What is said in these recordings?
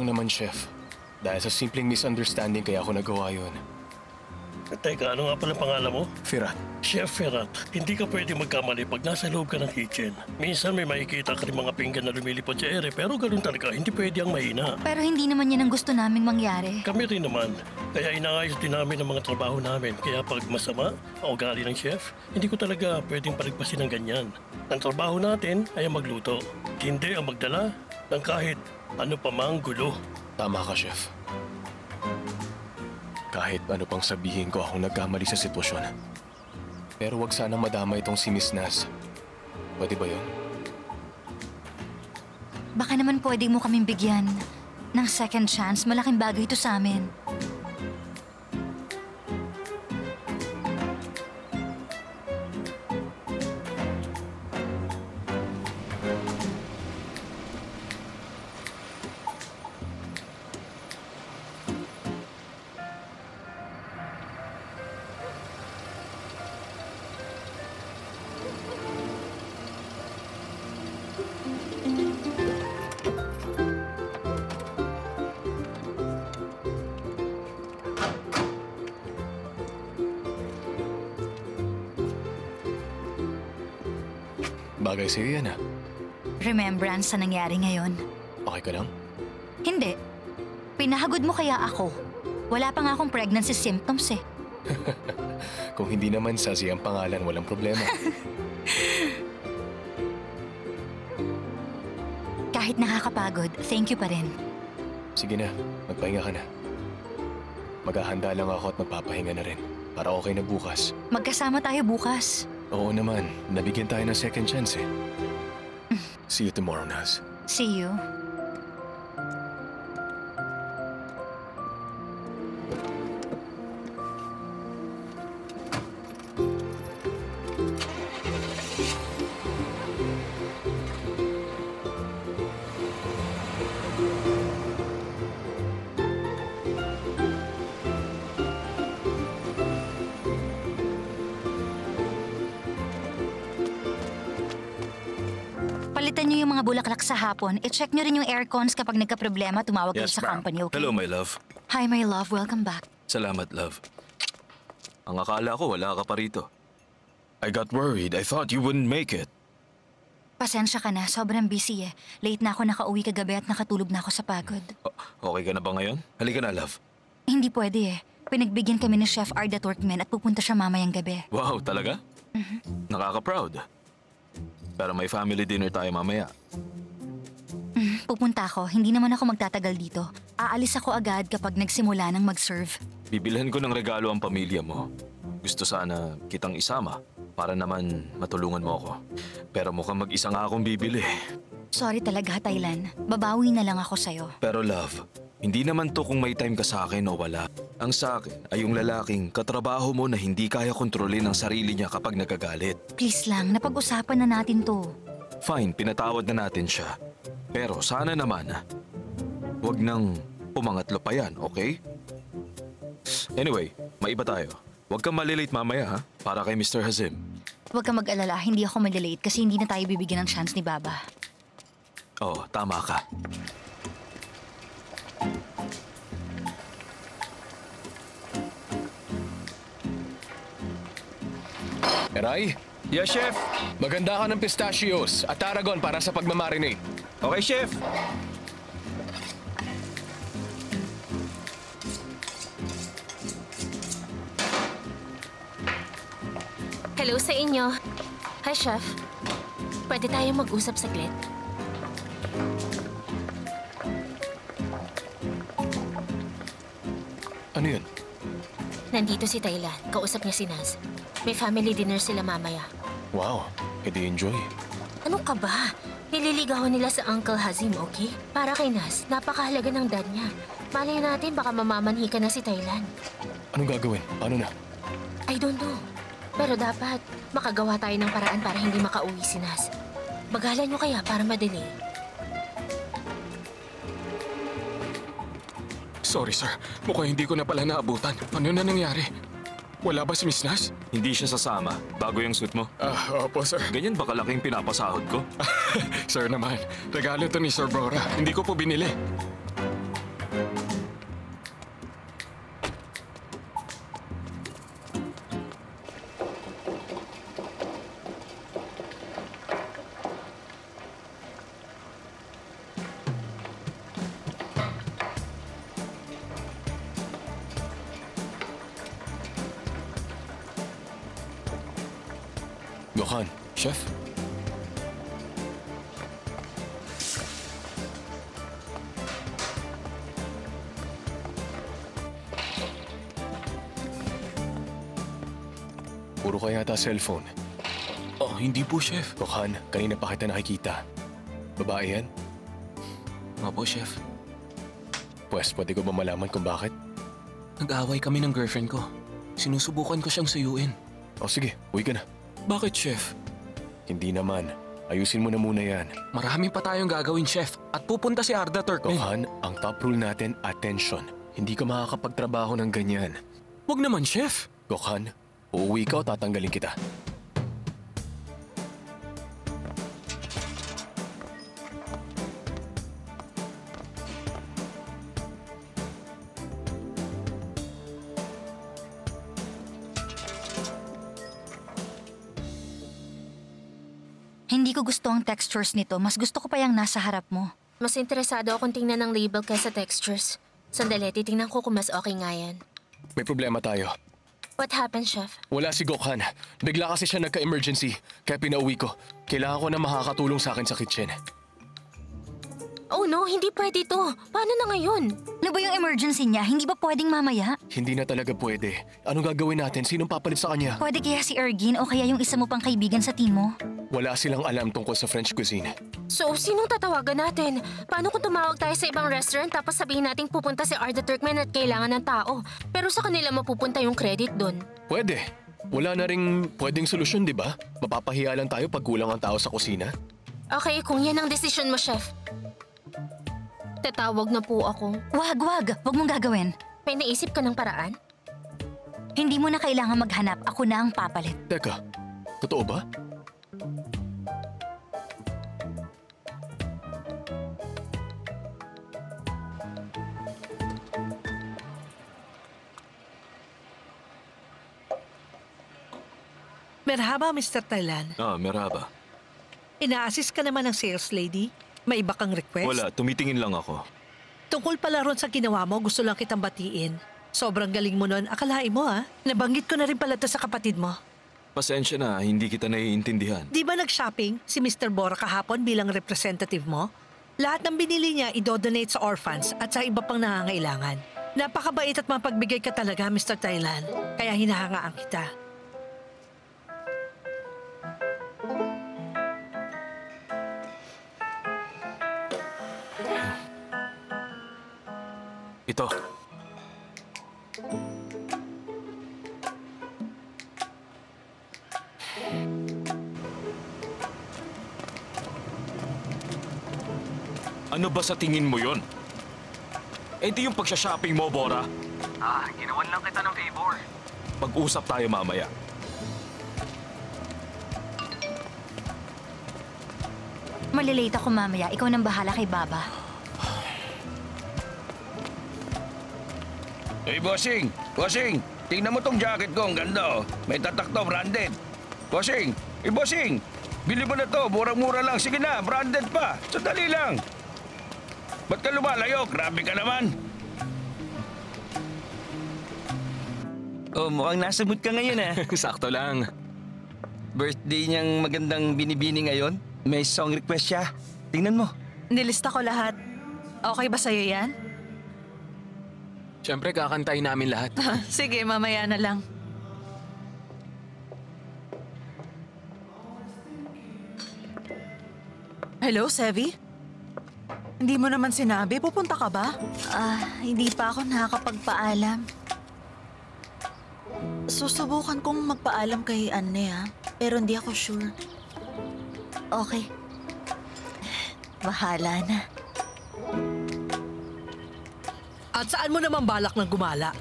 lang naman, Chef. Dahil sa simpleng misunderstanding kaya ako nagawa yun. Teka, ano nga pala pangalan mo? Firat. Chef Ferrat, hindi ka pwede magkamali pag nasa loob ka ng kitchen. Minsan may makikita ka rin mga pinggan na lumilipad sa ere, pero ganun talaga, hindi pwede ang mahina. Pero hindi naman yan ang gusto naming mangyari. Kami rin naman, kaya inaayos din namin ang mga trabaho namin. Kaya pag masama ang ugali ng chef, hindi ko talaga pwedeng paligpasin ng ganyan. Ang trabaho natin ay ang magluto, hindi ang magdala ng kahit ano pa mang gulo. Tama ka, Chef. Kahit ano pang sabihin ko, akong nagkamali sa sitwasyon. Pero wag sanang madama itong si Miss Naz. Pwede ba yun? Baka naman pwede mo kaming bigyan ng second chance. Malaking bagay ito sa amin. Bagay sa'yo yan, ah. Remembrance sa nangyari ngayon. Okay ka lang? Hindi. Pinahagod mo kaya ako. Wala pa nga akong pregnancy symptoms eh. Kung hindi naman Sassy ang pangalan, walang problema. Kahit nakakapagod, thank you pa rin. Sige na, magpahinga ka na. Maghahanda lang ako at magpapahinga na rin. Para okay na bukas. Magkasama tayo bukas. Oo naman, nabigyan tayo ng second chance eh. See you tomorrow, Naz. See you. Palitan niyo yung mga bulaklak sa hapon. I-check niyo rin yung aircons kapag nagka-problema, tumawag kayo sa company, okay? Hello, my love. Hi, my love. Welcome back. Salamat, love. Ang akala ko, wala ka pa rito. I got worried. I thought you wouldn't make it. Pasensya ka na. Sobrang busy eh. Late na ako nakauwi kagabi at nakatulog na ako sa pagod. Okay ka na ba ngayon? Halika na, love. Hindi pwede eh. Pinagbigyan kami ni Chef Arda Turkmen at pupunta siya mamayang gabi. Wow, talaga? Nakaka-proud. Pero may family dinner tayo mamaya. Pupunta ako. Hindi naman ako magtatagal dito. Aalis ako agad kapag nagsimula ng mag-serve. Bibilhan ko ng regalo ang pamilya mo. Gusto sana kitang isama para naman matulungan mo ako. Pero mukhang mag-isa nga akong bibili. Sorry talaga, Thailand. Babawi na lang ako sa'yo. Pero love, hindi naman to kung may time ka sa akin o wala. Ang sa akin ay yung lalaking katrabaho mo na hindi kaya kontrolin ang sarili niya kapag nagagalit. Please lang, napag-usapan na natin to. Fine, pinatawad na natin siya. Pero sana naman, wag nang pumangatlo pa yan, okay? Anyway, maiba tayo. Huwag kang malilate mamaya, ha? Para kay Mr. Hazim. Huwag kang mag-alala, hindi ako malilate kasi hindi na tayo bibigyan ng chance ni Baba. Oo, tama ka. Eray, Yeah, chef! maganda ka ng pistachios at tarragon para sa pagmamarinate. Okay, chef! Hello sa inyo. Hi, Chef. Pwede tayong mag-usap saglit? Ano yun? Nandito si Thailand. Kausap niya si Naz. May family dinner sila mamaya. Wow, edi enjoy. Ano ka ba? Nililigawan nila sa Uncle Hazim, okay? Para kay Naz, napakahalaga ng dad niya. Malay natin baka mamamanhi ka na si Thailand. Anong gagawin? Paano na? I don't know. Pero dapat makagawa tayo ng paraan para hindi makauwi si Naz. Bagalan niyo kaya para madali. Sorry, sir. Mukhang hindi ko na pala naabutan. Ano na nangyari? Wala ba si Miss Naz? Hindi siya sasama. Bago yung suit mo. Opo, sir. Ganyan ba kalaking pinapasahod ko? Sir naman, regalo to ni Sir Bora. Hindi ko po binili. Gokhan, chef? Puro ka yata cellphone. Oh, hindi po, Chef. Gokhan, kanina pa kita nakikita. Babae yan? Opo, Chef. Pwes, pwede ko ba malaman kung bakit? Nag-aaway kami ng girlfriend ko. Sinusubukan ko siyang suyuin. O sige, uwi ka na. Bakit, Chef? Hindi naman. Ayusin mo na muna yan. Marami pa tayong gagawin, Chef. At pupunta si Arda Turkmen. Gokhan, ang top rule natin, attention. Hindi ka makakapagtrabaho ng ganyan. Wag naman, Chef. Gokhan, uuwi ka o tatanggalin kita. Hindi ko gusto ang textures nito. Mas gusto ko pa yung nasa harap mo. Mas interesado akong tingnan ng label kaysa textures. Sandali, titingnan ko kung mas okay nga yan. May problema tayo. What happened, Chef? Wala si Gokhan. Bigla kasi siya nagka-emergency. Kaya pinauwi ko. Kailangan ko na makakatulong sa akin sa kitchen. Oh no, hindi pwede to. Paano na ngayon? Ano ba yung emergency niya? Hindi ba pwedeng mamaya? Hindi na talaga pwede. Anong gagawin natin? Sinong papalit sa kanya? Pwede kaya si Ergin o kaya yung isa mo pang kaibigan sa team mo? Wala silang alam tungkol sa French cuisine. So, sinong tatawagan natin? Paano kung tumawag tayo sa ibang restaurant tapos sabihin nating pupunta si Arda Turkmen at kailangan ng tao? Pero sa kanila mapupunta yung credit doon. Pwede. Wala na ring pwedeng solusyon, di ba? Mapapahiya lang tayo pag kulang ang tao sa kusina. Okay, kung yan ang desisyon mo, Chef. Tatawag na po ako. Wag. Wag mong gagawin. May naisip ka ng paraan? Hindi mo na kailangan maghanap. Ako na ang papalit. Teka, totoo ba? Merhaba, Mr. Thailand. Merhaba. Ina-assist ka naman ng sales lady? May iba kang request? Wala, tumitingin lang ako. Tungkol pala ron sa ginawa mo, gusto lang kitang batiin. Sobrang galing mo nun. Akalain mo, ha? Nabanggit ko na rin pala to sa kapatid mo. Pasensya na, hindi kita naiintindihan. Di ba nag-shopping si Mr. Bora kahapon bilang representative mo? Lahat ng binili niya idodonate sa orphans at sa iba pang nangangailangan. Napakabait at mapagbigay ka talaga, Mr. Thailand. Kaya hinahangaan kita. Ito. Ano ba sa tingin mo yon? Eh di yung pagsha-shopping mo, Bora. Ginawan lang kita ng favor. Pag-usap tayo mamaya. Malilate ako mamaya. Ikaw nang bahala kay Baba. Hey, bossing! Bossing! Tingnan mo tong jacket ko, ang ganda oh. May tatak to, branded. Bossing! Bossing! Bili mo na to, murang-mura lang. Sige na, branded pa. Sandali lang. Ba't ka lumalayo? Grabe ka naman. Oh, mukhang nasa mood ka ngayon ah. Sakto lang. Birthday niyang magandang binibini ngayon. May song request siya. Tingnan mo. Nilista ko lahat. Okay ba sa'yo yan? Siyempre, kakantayin namin lahat. Sige, mamaya na lang. Hello, Sevi? Hindi mo naman sinabi, pupunta ka ba? Hindi pa ako nakakapagpaalam. Susubukan kong magpaalam kay Anne, ha? Pero hindi ako sure. Okay. Bahala na. At saan mo naman balak ng gumala?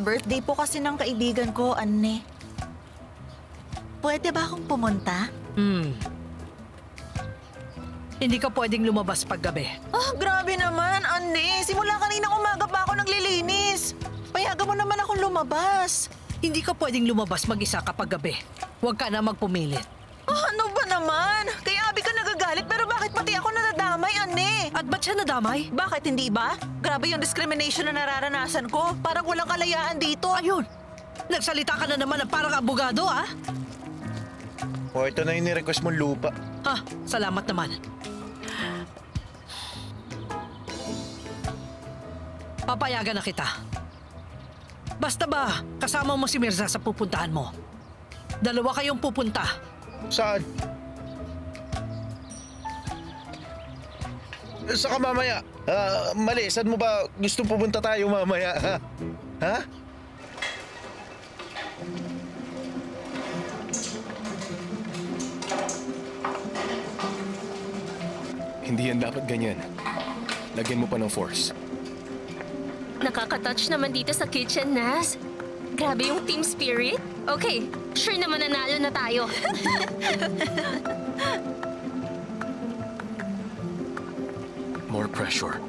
Birthday po kasi ng kaibigan ko, Anne. Pwede ba akong pumunta? Hindi ka pwedeng lumabas paggabi. Grabe naman, Anne. Simula kanina umaga pa ako naglilinis. Payagan mo naman akong lumabas. Hindi ka pwedeng lumabas mag-isa kapag gabi. Huwag ka na magpumilit. Ano ba naman? Kay Abby ka nagagalit pero bakit pati ako nadadamay, Anne? At ba't siya nadamay? Bakit hindi ba? Grabe yung discrimination na nararanasan ko. Parang walang kalayaan dito. Ayun! Nagsalita ka na naman ng parang abogado, ah! O, ito na yung ni-request mong lupa. Ha, salamat naman. Papayagan na kita. Basta ba, kasama mo si Mirza sa pupuntahan mo? Dalawa kayong pupunta. Saan? Saka mamaya. Mali, saan mo ba gusto pupunta tayo mamaya? Ha? Ha? Hindi yan dapat ganyan. Lagyan mo pa ng force. Nakaka-touch naman dito sa kitchen, Naz. Grabe yung team spirit. Okay, sure naman nanalo na tayo. More pressure.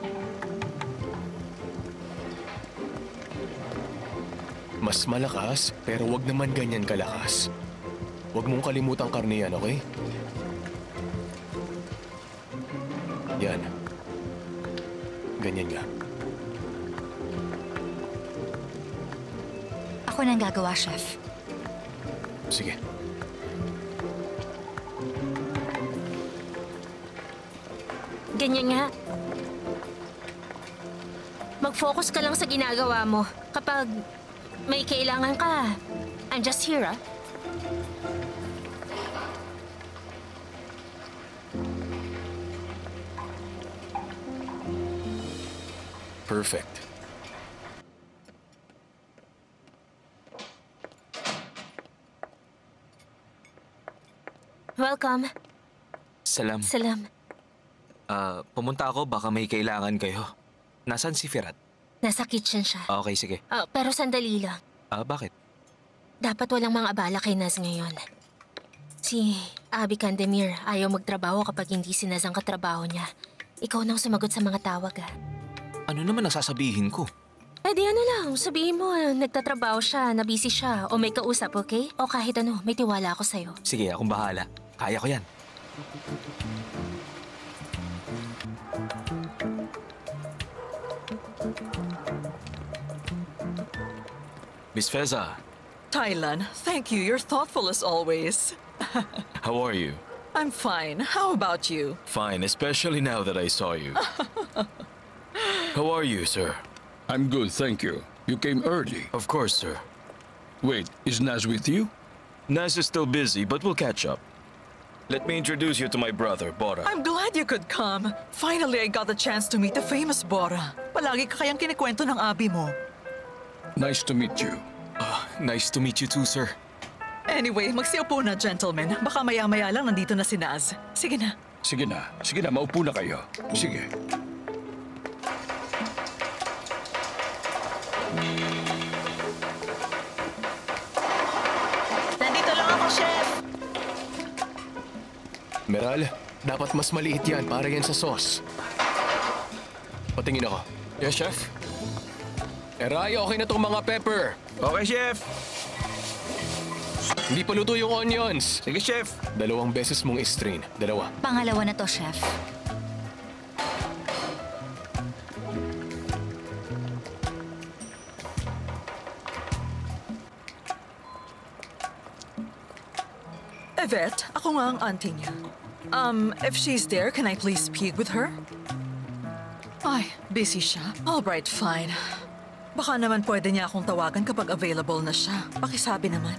Mas malakas, pero wag naman ganyan kalakas. Wag mong kalimutang karne yan, okay? Yan. Ganyan nga. Ako nang gagawa, Chef. Sige. Ganyan nga. Mag-focus ka lang sa ginagawa mo. Kapag may kailangan ka, I'm just here, ah. Perfect. Welcome. Salam. Salam. Pumunta ako, baka may kailangan kayo. Nasaan si Firat? Nasa kitchen siya. Okay, sige. Pero sandali lang. Bakit? Dapat walang mga abala kay Naz ngayon. Si Abby Candemir ayaw magtrabaho kapag hindi si Naz ang katrabaho niya. Ikaw nang sumagot sa mga tawag, ah. Ano naman ang sasabihin ko? Di ano lang, sabihin mo, nagtatrabaho siya, na busy siya, o may kausap, okay? O kahit ano, may tiwala ako sa'yo. Sige, akong bahala. Kaya ko yan. Miss Feza, Thailand, thank you. You're thoughtful as always. How are you? I'm fine. How about you? Fine, especially now that I saw you. How are you, sir? I'm good, thank you. You came early. Of course, sir. Wait, is Naz with you? Naz is still busy, but we'll catch up. Let me introduce you to my brother, Bora. I'm glad you could come. Finally, I got the chance to meet the famous Bora. Palagi ka kayang kinikwento ng abi mo. Nice to meet you. Nice to meet you too, sir. Anyway, magsiupo na, gentlemen. Baka maya-maya lang nandito na si Naz. Sige na. Sige na. Sige na, maupo na kayo. Sige. Nandito lang ako, Chef. Meral, dapat mas maliit yan para yan sa sauce. Patingin ako. Yes, chef. Eray, okay na tong mga pepper. Okay, Chef. Hindi pa luto yung onions. Sige, Chef. 2 beses mong i-strain. 2. Pangalawa na to, Chef. Yvette, ako nga ang auntie niya. If she's there, can I please speak with her? Ay, busy siya. Alright, fine. Baka naman pwede niya akong tawagan kapag available na siya. Pakisabi naman.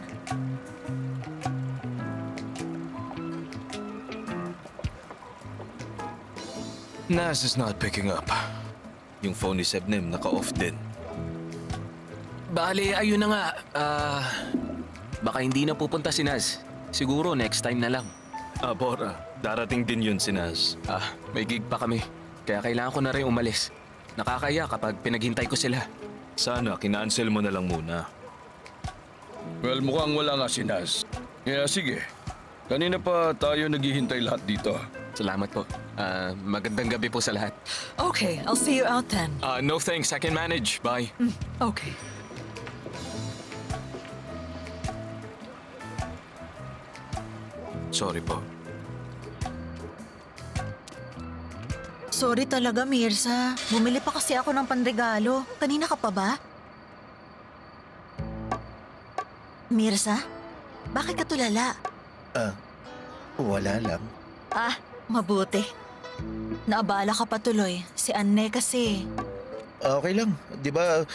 Naz is not picking up. Yung phone ni Sebnem naka-off din. Bale, ayun na nga. Baka hindi na pupunta si Naz. Siguro next time na lang. Bora, darating din yun si Naz. May gig pa kami. Kaya kailangan ko na rin umalis. Nakakaya kapag pinaghintay ko sila. Sana, kinancel mo na lang muna. Well, mukhang wala nga si Naz. Kaya sige. Kanina pa tayo naghihintay lahat dito. Salamat po. Magandang gabi po sa lahat. Okay, I'll see you out then. No thanks, I can manage. Bye. Okay. Sorry po. Sorry talaga, Mirza. Bumili pa kasi ako ng panregalo. Kanina ka pa ba? Mirza? Bakit ka tulala? Wala lang. Ah, mabuti. Naabala ka pa tuloy. Si Anne kasi. Okay lang. Di ba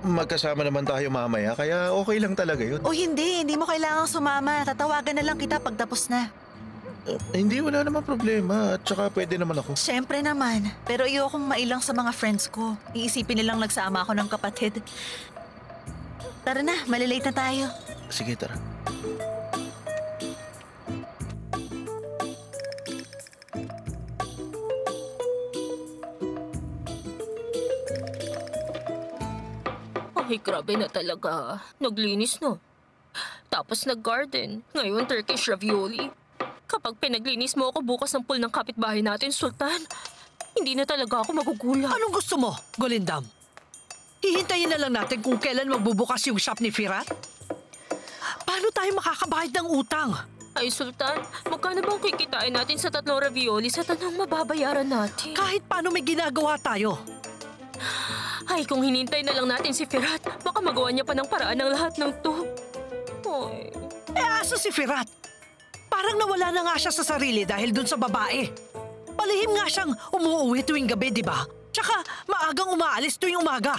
magkasama naman tayo mamaya, kaya okay lang talaga yun. O hindi mo kailangang sumama. Tatawagan na lang kita pag tapos na. Hindi, wala namang problema. At saka pwede naman ako. Siyempre naman. Pero ayokong mailang sa mga friends ko. Iisipin nilang nagsama ako ng kapatid. Tara na, malilate na tayo. Sige, tara. Ay, grabe na talaga. Naglinis no. Tapos nag-garden. Ngayon, Turkish ravioli. Kapag pinaglinis mo ako bukas ng pool ng kapitbahay natin, Sultan, hindi na talaga ako magugulat. Anong gusto mo, Golindam? Hihintayin na lang natin kung kailan magbubukas yung shop ni Firat? Paano tayo makakabayad ng utang? Ay, Sultan, magkano bang kikitain natin sa 3 ravioli sa tanong mababayaran natin? Kahit paano may ginagawa tayo. Ay, kung hinintay na lang natin si Firat, baka magawa niya pa ng paraan ng lahat ng to. Ay. Asa si Firat? Parang nawala na nga siya sa sarili dahil dun sa babae. Palihim nga siyang umuuwi tuwing gabi, di ba? Tsaka maagang umaalis tuwing umaga.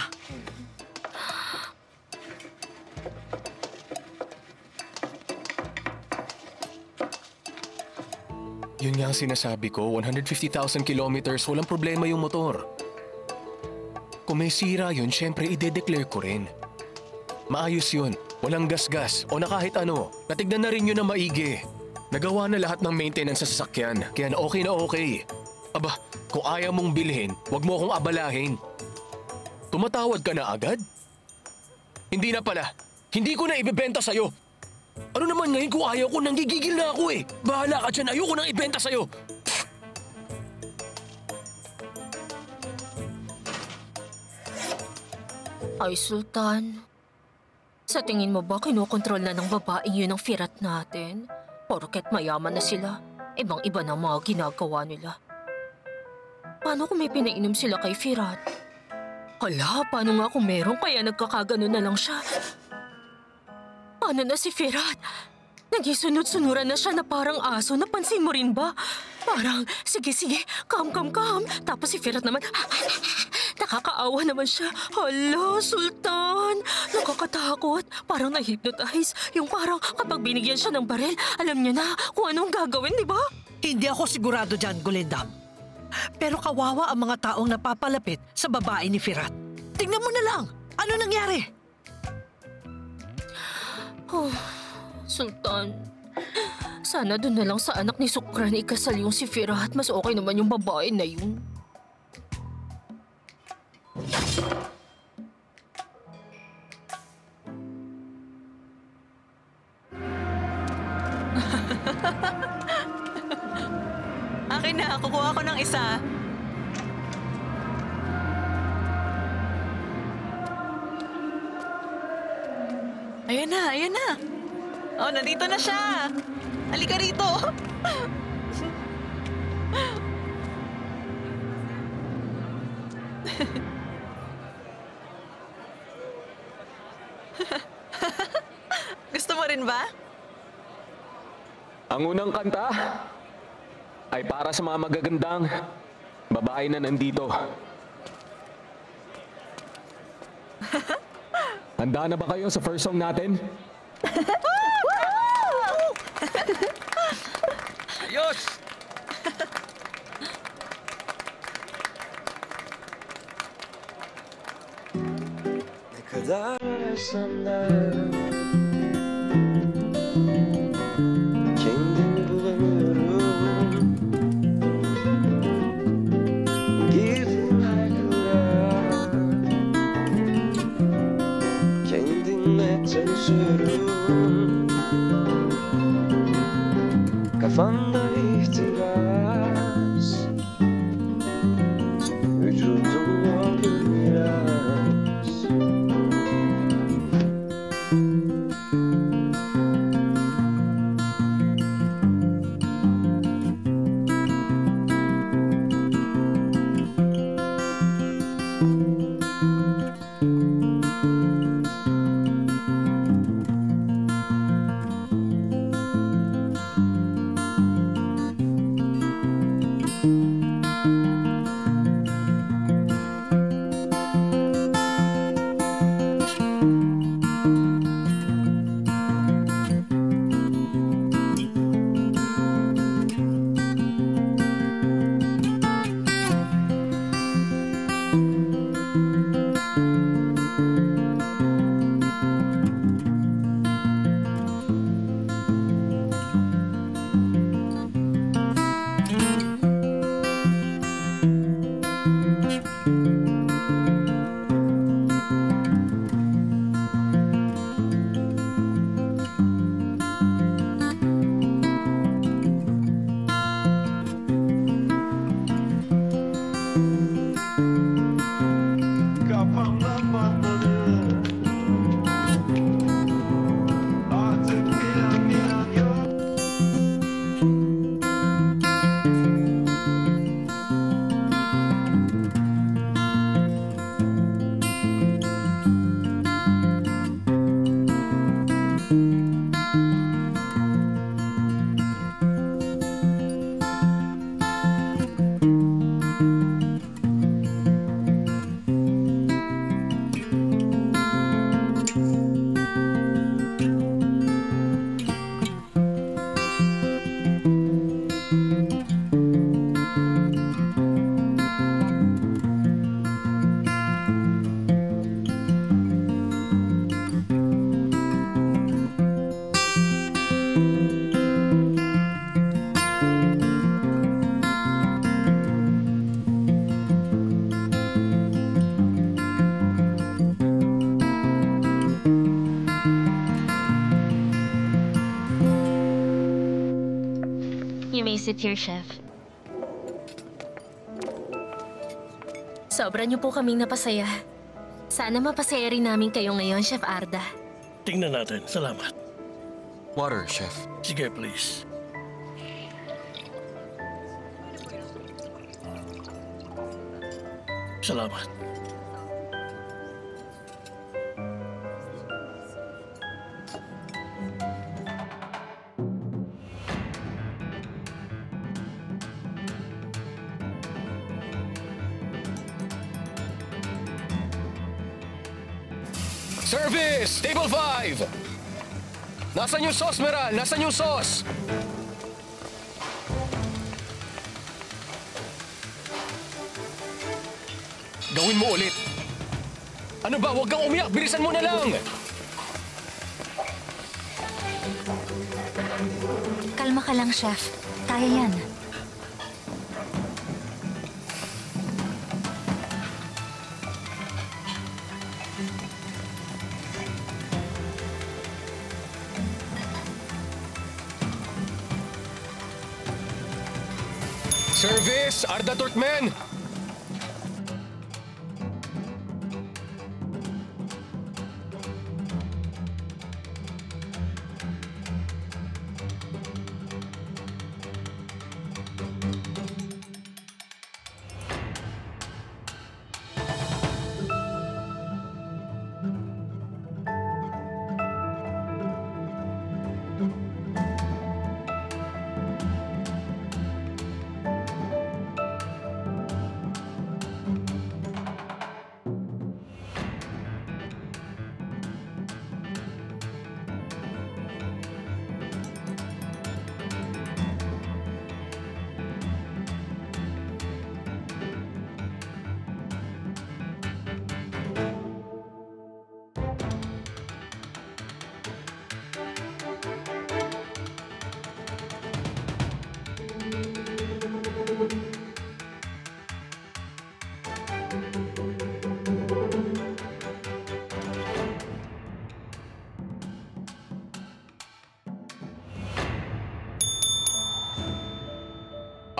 Yun nga ang sinasabi ko, 150,000 kilometers, walang problema yung motor. Kung may sira yun, syempre ide-declare ko rin. Maayos yun, walang gasgas o na kahit ano. Natignan na rin yun na maigi. Nagawa na lahat ng maintenance sa sasakyan, kaya na okay. Aba, kung ayaw mong bilhin, wag mo akong abalahin. Tumatawad ka na agad? Hindi na pala. Hindi ko na ibebenta sa'yo. Ano naman ngayon kung ayaw ko, nanggigigil na ako eh. Bahala ka dyan, ayoko nang ibenta sa'yo. Ay, Sultan. Sa tingin mo ba kinokontrol na ng babaeng yun ang Firat natin? Porket mayaman na sila, ibang-iba na mga ginagawa nila. Paano kung may pinainom sila kay Firat? Hala, paano nga kung meron kaya nagkakagano na lang siya? Paano na si Firat? Nagisunod-sunuran na siya na parang aso. Napansin mo rin ba? Parang, sige, calm. Tapos si Firat naman, nakakaawa naman siya. Hala, Sultan! Nakakatakot. Parang na-hypnotize. Yung parang kapag binigyan siya ng baril, alam niya na kung anong gagawin, di ba? Hindi ako sigurado dyan, Golindam. Pero kawawa ang mga taong napapalapit sa babae ni Firat. Tingnan mo na lang! Ano nangyari? Oh, Sultan, sana doon na lang sa anak ni Sukran ikasal yung si Firat. Mas okay naman yung babae na yun. Akin na, kukuha ko ng isa. Ayan na. Oh, nandito na siya. Halika rito. Gusto mo rin ba? Ang unang kanta ay para sa mga magagandang babae na nandito. Handa na ba kayo sa first song natin? Ayos! Ne kadar arasan da kendimi bulamıyorum. Girdim her kıra, kendimle tanışıyorum. Kafamda ihtiras, vücudum yorgun biraz. visit here, Chef. Sobra niyo po kaming napasaya. Sana mapasaya rin namin kayo ngayon, Chef Arda. Tingnan natin. Salamat. Water, Chef. Sige, please. Salamat. Service! Table 5! Nasaan yung sauce, Meral? Nasaan yung sauce? Gawin mo ulit. Ano ba? Huwag kang umiyak. Bilisan mo na lang. Kalma ka lang, Chef. Kaya yan. Service! Arda Turkmen!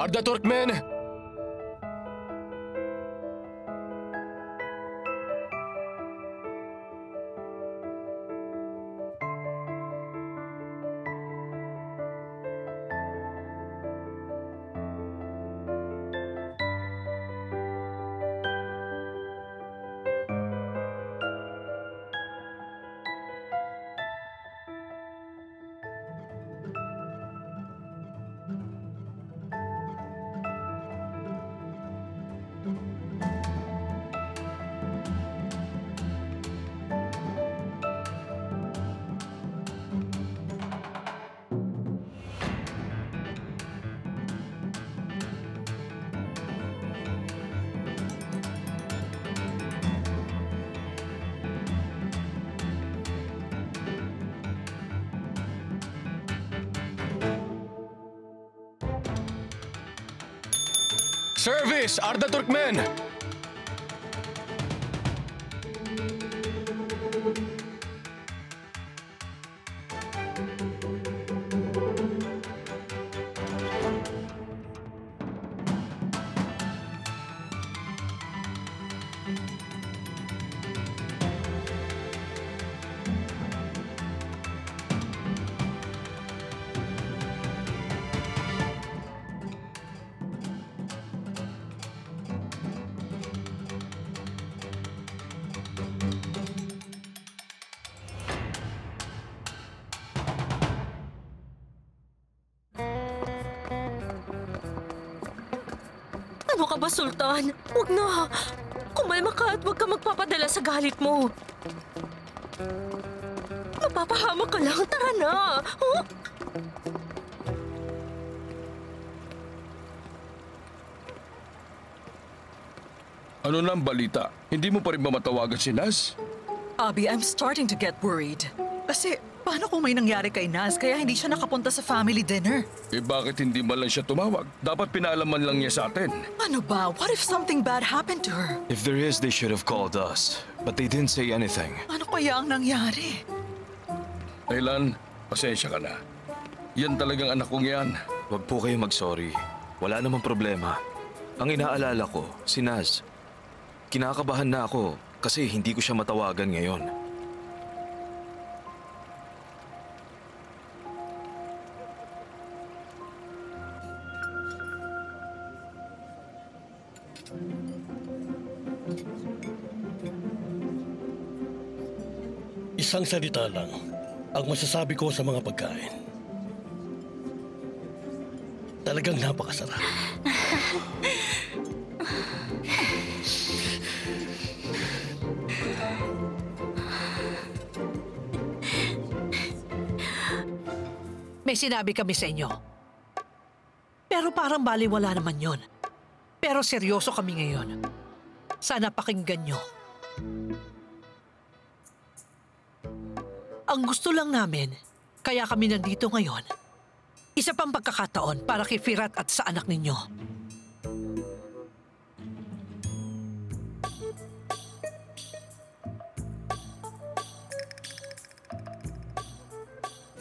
Arda Turkmen! Service! Arda Turkmen! Ano ka ba, Sultan? Huwag na. Kumalma ka at huwag ka magpapadala sa galit mo. Mapapahamak ka lang. Tara na. Huh? Ano na ang balita? Hindi mo pa rin ba matawagan si Naz? Abby, I'm starting to get worried. Kasi paano kung may nangyari kay Naz kaya hindi siya nakapunta sa family dinner? Eh bakit hindi man lang siya tumawag? Dapat pinaalaman lang niya sa atin. Ano ba? What if something bad happened to her? If there is, they should have called us. But they didn't say anything. Ano kaya ang nangyari? Thailand, pasensya ka na. Yan talagang anak kong yan. Huwag po kayo mag-sorry. Wala namang problema. Ang inaalala ko, si Naz. Kinakabahan na ako kasi hindi ko siya matawagan ngayon. Isang salita lang ang masasabi ko sa mga pagkain. Talagang napakasarap. May sinabi kami sa inyo. Pero parang baliwala naman yon. Pero seryoso kami ngayon. Sana pakinggan nyo. Ang gusto lang namin, kaya kami nandito ngayon, isa pang pagkakataon para kay Firat at sa anak ninyo.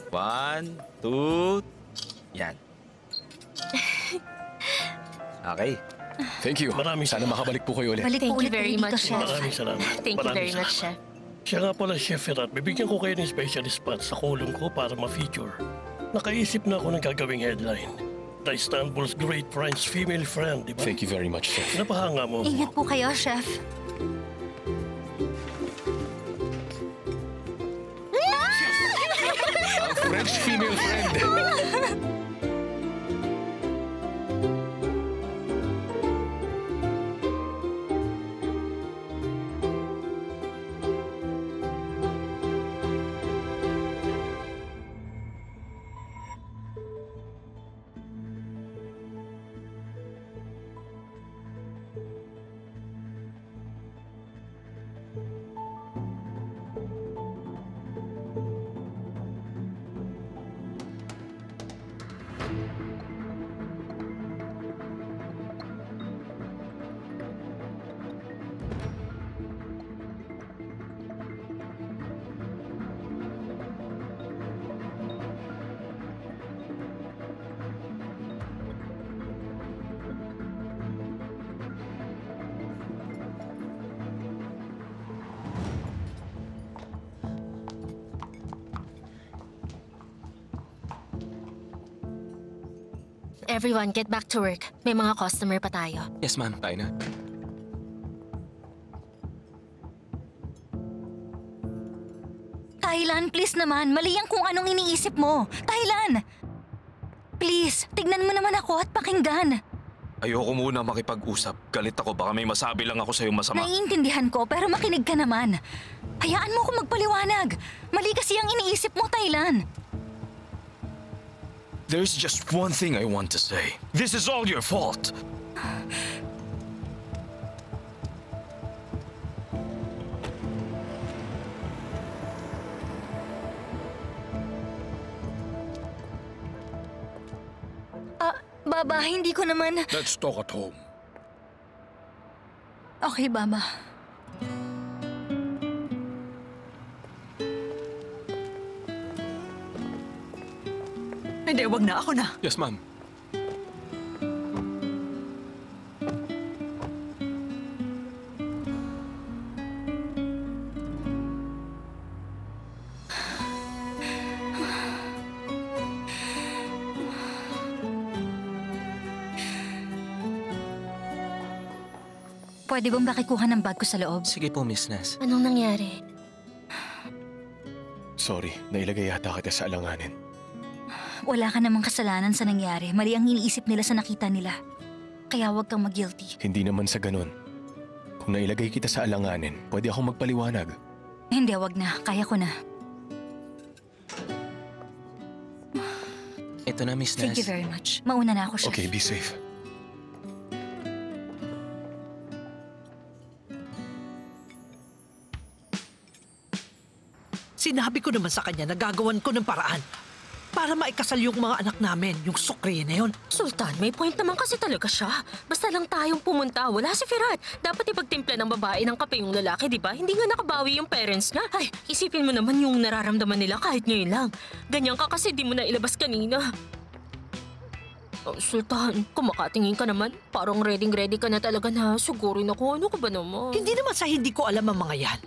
One, two, yan. Okay. Thank you. Sana makabalik po kayo ulit. Balik po ulit very dito, much, Chef. Maraming salamat. Thank you very Maraming much, salamat. Chef. Siya nga pala, Chef Firat, bibigyan ko kayo ng special spot sa kulong ko para ma-feature. Nakaisip na ako ng gagawing headline. The Istanbul's Great French Female Friend, di ba? Thank you very much, Chef. Napahanga mo. Ingat po kayo, Chef. Ang French female friend. Everyone, get back to work. May mga customer pa tayo. Yes, ma'am. Tayo na. Thailand, please naman. Mali yan kung anong iniisip mo. Thailand! Please, tignan mo naman ako at pakinggan. Ayoko muna makipag-usap. Galit ako. Baka may masabi lang ako sa'yo masama. Naiintindihan ko, pero makinig ka naman. Hayaan mo akong magpaliwanag. Mali kasi ang iniisip mo, Thailand. There's just one thing I want to say. This is all your fault. Baba, hindi ko naman... Let's talk at home. Okay, Baba. Hindi, wag na. Ako na. Yes, ma'am. Pwede bang makikuha ng bag ko sa loob? Sige po, Miss Naz. Anong nangyari? Sorry, nailagay yata kita sa alanganin. Wala ka namang kasalanan sa nangyari. Mali ang iniisip nila sa nakita nila. Kaya huwag kang mag-guilty. Hindi naman sa ganun. Kung nailagay kita sa alanganin, pwede akong magpaliwanag. Hindi, wag na. Kaya ko na. Ito na, Miss Naz. Thank you very much. Mauna na ako, Chef. Okay, be safe. Sinabi ko naman sa kanya na gagawan ko ng paraan para maikasal yung mga anak namin, yung sukri na yun. Sultan, may point naman kasi talaga siya. Basta lang tayong pumunta, wala si Firat. Dapat ipagtimpla ng babae ng kape yung lalaki, di ba? Hindi nga nakabawi yung parents niya. Ay, isipin mo naman yung nararamdaman nila kahit ngayon lang. Ganyan ka kasi di mo na ilabas kanina. Oh, Sultan, kung makatingin ka naman, parang ready ka na talaga na sugurin ako. Ano ka ba naman? Hindi naman sa hindi ko alam ang mga yan.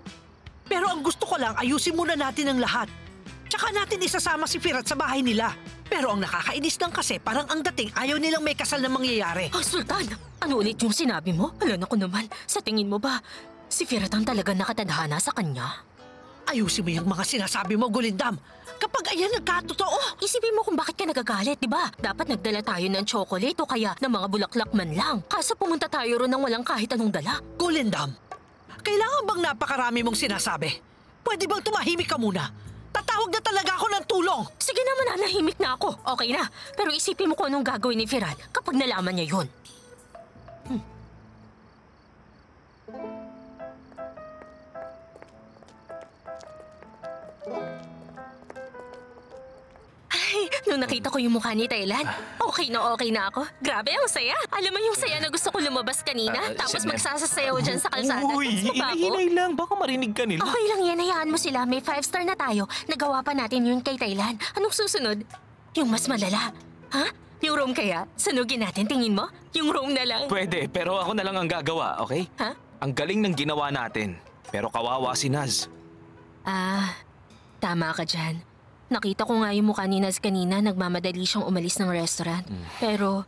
Pero ang gusto ko lang, ayusin muna natin ang lahat. Tsaka natin isasama si Firat sa bahay nila. Pero ang nakakainis lang kasi, parang ang dating ayaw nilang may kasal na mangyayari. Oh, Sultan, ano ulit yung sinabi mo? Alam ko naman, sa tingin mo ba, si Firat ang talaga nakatadhana sa kanya? Ayusin mo yung mga sinasabi mo, Gulindam. Kapag ayan nagkatotoo. Isipin mo kung bakit ka nagagalit, di ba? Dapat nagdala tayo ng chocolate o kaya ng mga bulaklak man lang. Kaso pumunta tayo ron ng walang kahit anong dala. Gulindam, kailangan bang napakarami mong sinasabi? Pwede bang tumahimik ka muna? Tatawag na talaga ako ng tulong. Sige naman, nanahimik na ako. Okay na. Pero isipin mo kung anong gagawin ni Firat kapag nalaman niya yun. Ay, nung nakita ko yung mukha ni Thailand, okay na ako. Grabe, ang saya. Alam mo yung saya na gusto ko lumabas kanina, tapos magsasasayaw dyan sa kalsada. Uy, hinay lang. Baka marinig ka nila. Okay lang yan, hayaan mo sila. May 5-star na tayo. Nagawa pa natin yun kay Thailand. Anong susunod? Yung mas malala. Ha? Yung room kaya? Sunugin natin, tingin mo? Yung room na lang. Pwede, pero ako na lang ang gagawa, okay? Ha? Ang galing ng ginawa natin. Pero kawawa si Naz. Tama ka dyan. Nakita ko nga yung mukha ni Naz kanina, nagmamadali siyang umalis ng restaurant. Pero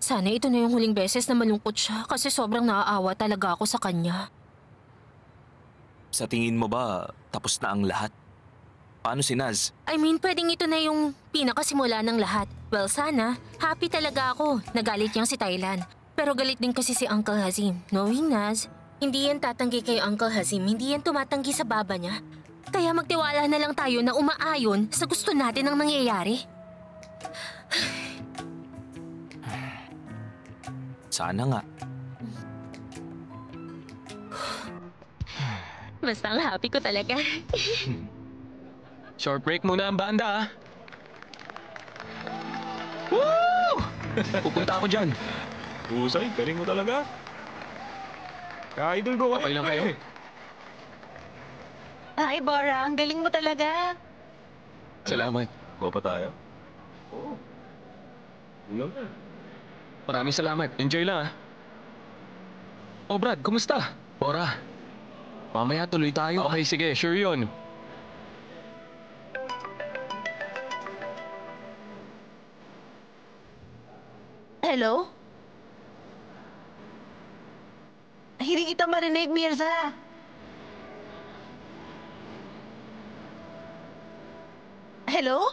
sana ito na yung huling beses na malungkot siya kasi sobrang naaawa talaga ako sa kanya. Sa tingin mo ba, tapos na ang lahat? Paano si Naz? I mean, pwedeng ito na yung pinakasimula ng lahat. Well, sana. Happy talaga ako. Nagalit niyang si Thailand. Pero galit din kasi si Uncle Hazim. Knowing Naz, hindi yan tatanggi kay Uncle Hazim. Hindi yan tumatanggi sa baba niya. Kaya magtiwala na lang tayo na umaayon sa gusto natin ang nangyayari. Sana nga. Basta ang happy ko talaga. Short break muna ang banda, ah. Woo! Pupunta ako dyan. Husay, galing mo talaga. Ka-idol ko. Okay lang kayo. Ay, Bora, ang galing mo talaga. Salamat. Go pa tayo. Oo. Maraming salamat. Enjoy lang, ah. Oh, Brad, kumusta? Bora. Mamaya tuloy tayo. Okay, sige. Sure yun. Hello? Hindi kita marinig, Mirza. Hello?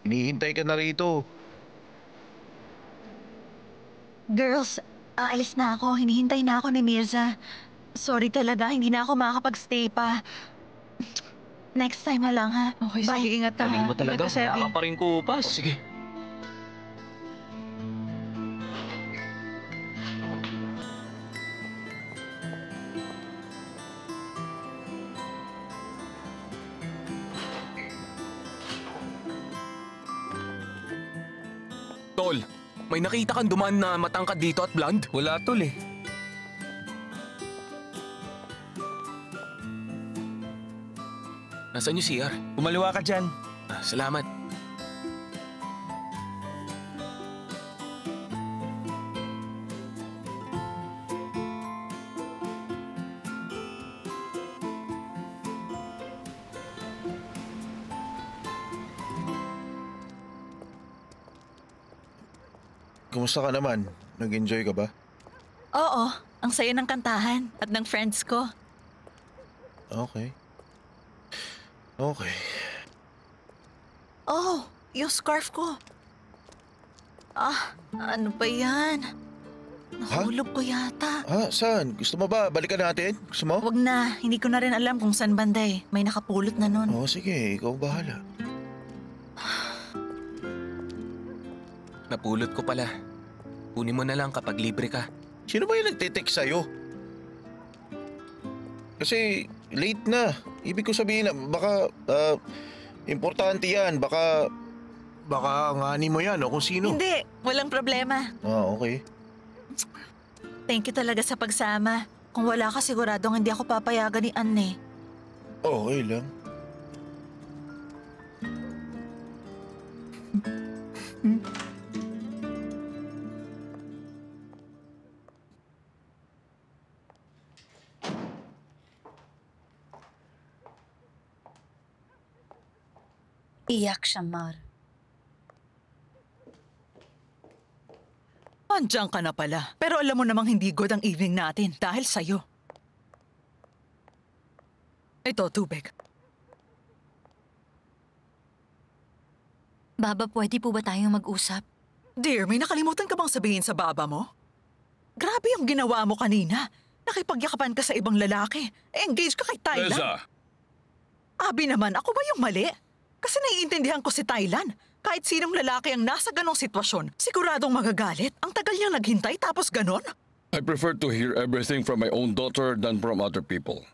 Hinihintay ka na rito. Girls, aalis na ako. Hinihintay na ako ni Mirza. Sorry talaga, hindi na ako makakapag-stay pa. Next time na lang, ha? Okay, Bye. sige, ingat ka. Galing mo talaga. Ingat ka, Sebi. Wala ka pa rin kupas. Sige. Tol, may nakita kang dumaan na matangkad dito at blonde? Wala, tol eh. Nasaan yung CR? Kumaliwa ka dyan. Salamat. Kumusta ka naman? Nag-enjoy ka ba? Oo, ang saya ng kantahan at ng friends ko. Okay. Okay. Oh, yung scarf ko. Ano ba yan? Nahulog ko yata. Saan? Gusto mo ba? Balikan natin? Gusto mo? Wag na, hindi ko na rin alam kung saan banda eh. May nakapulot na nun. Sige, ikaw bahala. Napulot ko pala. Kunin mo na lang kapag libre ka. Sino ba yung nagte-text sa'yo? Kasi late na. Ibig ko sabihin na baka importante yan. Baka ngani mo yan o kung sino. Hindi, walang problema. Okay. Thank you talaga sa pagsama. Kung wala ka, siguradong hindi ako papayagan ni Anne. Okay lang. Iyak siya, Mar. Andiyan ka na pala. Pero alam mo namang hindi good ang evening natin dahil sa'yo. Ito, tubig. Baba, pwede po ba tayong mag-usap? Dear, may nakalimutan ka bang sabihin sa baba mo? Grabe yung ginawa mo kanina. Nakipagyakapan ka sa ibang lalaki. Engage ka kay Thailand. Elsa! Abi naman, ako ba yung mali? Kasi naiintindihan ko si Thailand. Kahit sinong lalaki ang nasa ganong sitwasyon, siguradong magagalit. Ang tagal niyang naghintay tapos ganon. I prefer to hear everything from my own daughter than from other people.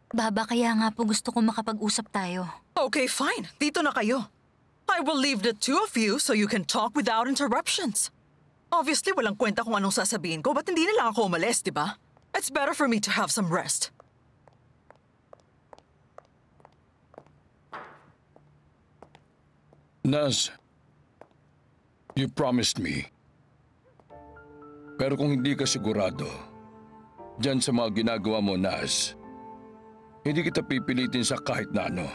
Baba, kaya nga po gusto ko makapag-usap tayo. Okay, fine. Dito na kayo. I will leave the two of you so you can talk without interruptions. Obviously, walang kwenta kung anong sasabihin ko, ba't hindi na lang ako umalis, di ba? It's better for me to have some rest. Naz, you promised me. Pero kung hindi ka sigurado, dyan sa mga ginagawa mo, Naz, hindi kita pipilitin sa kahit na ano.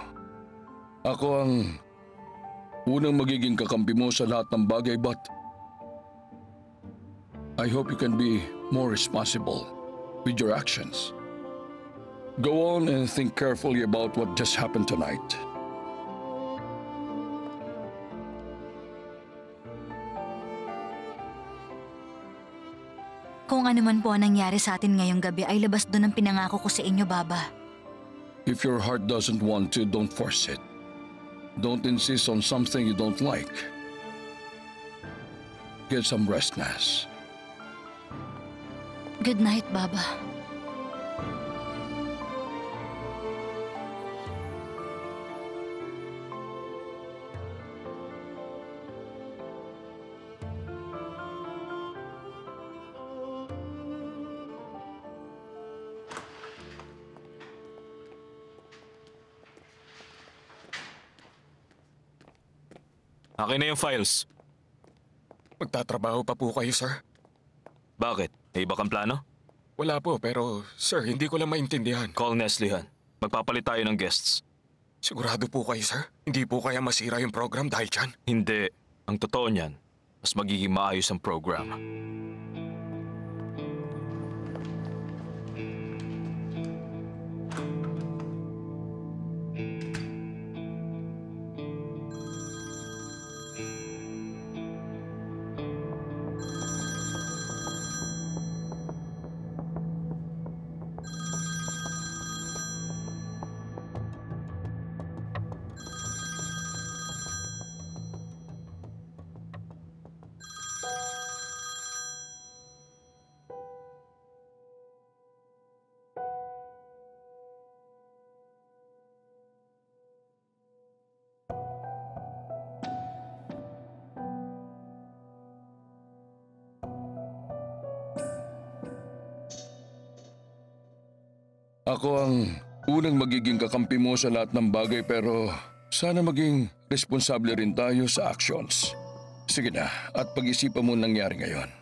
Ako ang unang magiging kakampi mo sa lahat ng bagay, but I hope you can be more responsible with your actions. Go on and think carefully about what just happened tonight. Kung ano man po ang nangyari sa atin ngayong gabi ay labas doon ang pinangako ko sa inyo, Baba. If your heart doesn't want to, don't force it. Don't insist on something you don't like. Get some rest, Naz. Good night, Baba. Akin na yung files. Magtatrabaho pa po kayo, sir? Bakit? May iba kang plano? Wala po, pero sir, hindi ko lang maintindihan. Call Nestle, Han. Magpapalit tayo ng guests. Sigurado po kayo, sir? Hindi po kaya masira yung program dahil dyan? Hindi. Ang totoo niyan, mas magiging maayos ang program. Ako ang unang magiging kakampi mo sa lahat ng bagay, pero sana maging responsable rin tayo sa actions. Sige na, at pag-isipan mo nangyari ngayon.